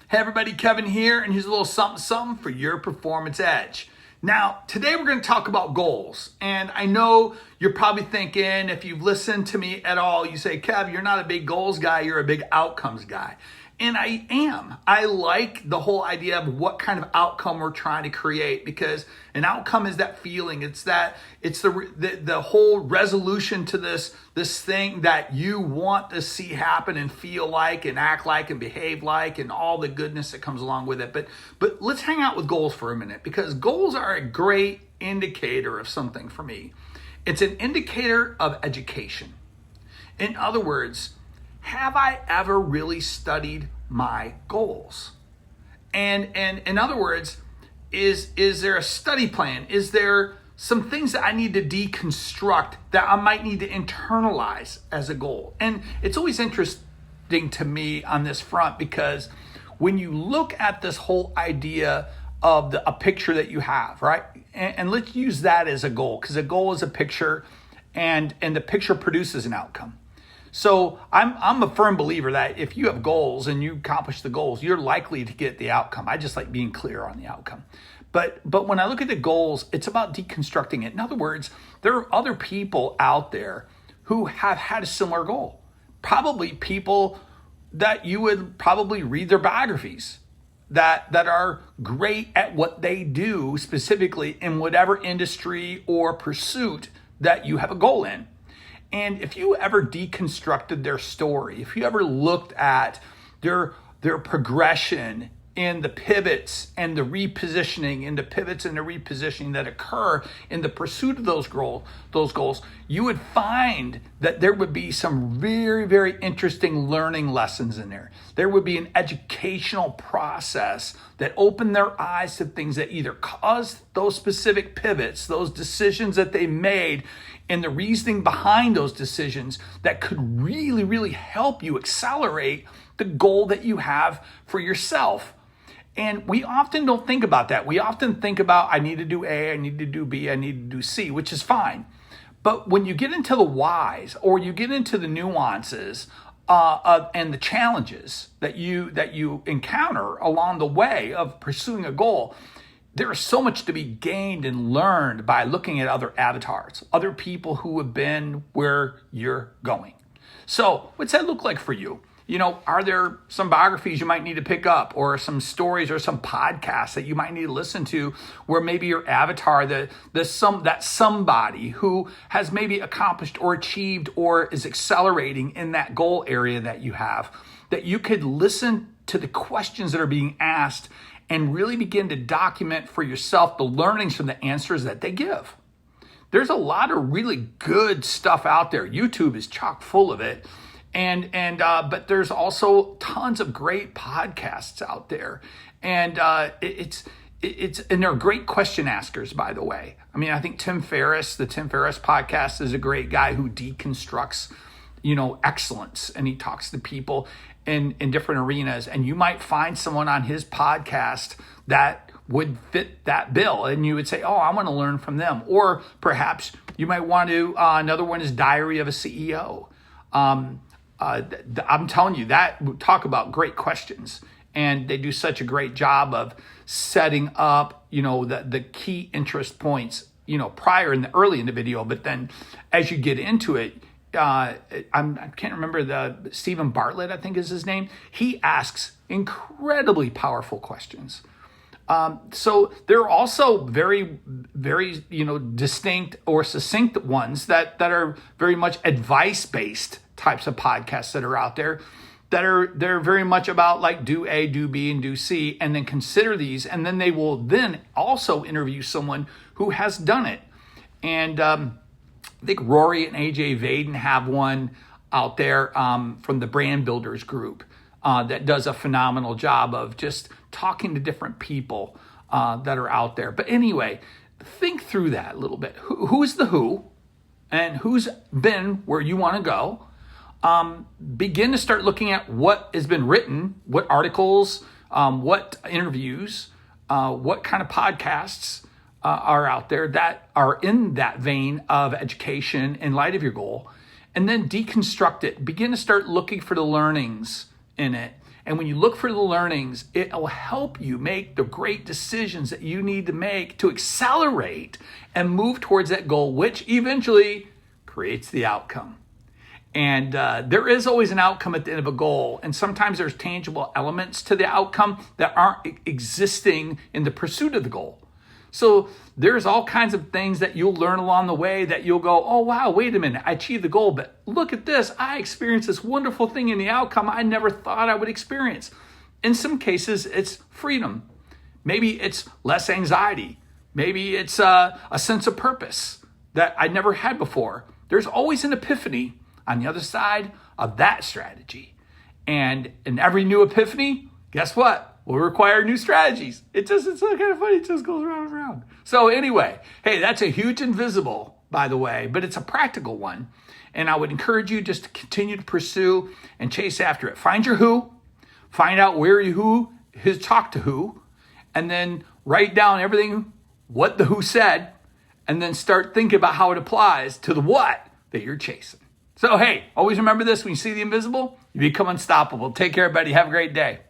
Hey everybody, Kevin here, and here's a little something for your performance edge. Now, today we're going to talk about goals. And I know you're probably thinking, if you've listened to me at all, you say, Kev, you're not a big goals guy, you're a big outcomes guy. And I am. I like the whole idea of what kind of outcome we're trying to create, because an outcome is that feeling. It's the whole resolution to this thing that you want to see happen and feel like and act like and behave like and all the goodness that comes along with it. But let's hang out with goals for a minute, because goals are a great indicator of something for me. It's an indicator of education. In other words, have I ever really studied my goals? And in other words, is there a study plan? Is there some things that I need to deconstruct that I might need to internalize as a goal? And it's always interesting to me on this front, because when you look at this whole idea of a picture that you have, right? And let's use that as a goal, because a goal is a picture, and the picture produces an outcome. So I'm a firm believer that if you have goals and you accomplish the goals, you're likely to get the outcome. I just like being clear on the outcome. But when I look at the goals, it's about deconstructing it. In other words, there are other people out there who have had a similar goal. Probably people that you would probably read their biographies that are great at what they do, specifically in whatever industry or pursuit that you have a goal in. And if you ever deconstructed their story, if you ever looked at their progression in the pivots and the repositioning, that occur in the pursuit of those goals, you would find that there would be some very, very interesting learning lessons in there. There would be an educational process that opened their eyes to things that either caused those specific pivots, those decisions that they made, and the reasoning behind those decisions that could really, really help you accelerate the goal that you have for yourself. And we often don't think about that. We often think about, I need to do A, I need to do B, I need to do C, which is fine. But when you get into the whys, or you get into the nuances and the challenges that you encounter along the way of pursuing a goal, there is so much to be gained and learned by looking at other avatars, other people who have been where you're going. So what's that look like for you? You know, are there some biographies you might need to pick up, or some stories or some podcasts that you might need to listen to, where maybe your avatar, that somebody who has maybe accomplished or achieved or is accelerating in that goal area that you have, that you could listen to the questions that are being asked and really begin to document for yourself the learnings from the answers that they give. There's a lot of really good stuff out there. YouTube is chock full of it. But there's also tons of great podcasts out there. And and they're great question askers, by the way. I mean, I think the Tim Ferriss podcast is a great guy who deconstructs, excellence, and he talks to people in different arenas, and you might find someone on his podcast that would fit that bill, and you would say, oh, I want to learn from them. Or perhaps you might want to, another one is Diary of a CEO. I'm telling you, that talk about great questions, and they do such a great job of setting up, the key interest points, prior early in the video, but then as you get into it, I can't remember Stephen Bartlett, I think is his name. He asks incredibly powerful questions. So there are also very, very, distinct or succinct ones that are very much advice-based types of podcasts that are out there, they're very much about like do A, do B, and do C, and then consider these, and then they will then also interview someone who has done it. And I think Rory and AJ Vaden have one out there from the Brand Builders group that does a phenomenal job of just talking to different people that are out there. But anyway, think through that a little bit. Who's the who, and who's been where you want to go? Begin to start looking at what has been written, what articles, what interviews, what kind of podcasts are out there that are in that vein of education in light of your goal, and then deconstruct it. Begin to start looking for the learnings in it, And when you look for the learnings, it will help you make the great decisions that you need to make to accelerate and move towards that goal, which eventually creates the outcome. And there is always an outcome at the end of a goal. And sometimes there's tangible elements to the outcome that aren't existing in the pursuit of the goal. So there's all kinds of things that you'll learn along the way that you'll go, oh, wow, wait a minute, I achieved the goal, but look at this. I experienced this wonderful thing in the outcome I never thought I would experience. In some cases, it's freedom. Maybe it's less anxiety. Maybe it's a sense of purpose that I never had before. There's always an epiphany on the other side of that strategy. And in every new epiphany, guess what? Will require new strategies. It's so kind of funny. It just goes round and round. So anyway, hey, that's a huge invisible, by the way, but it's a practical one. And I would encourage you just to continue to pursue and chase after it. Find your who, find out where you who has talked to who, and then write down everything, what the who said, and then start thinking about how it applies to the what that you're chasing. So hey, always remember this: when you see the invisible, you become unstoppable. Take care, everybody. Have a great day.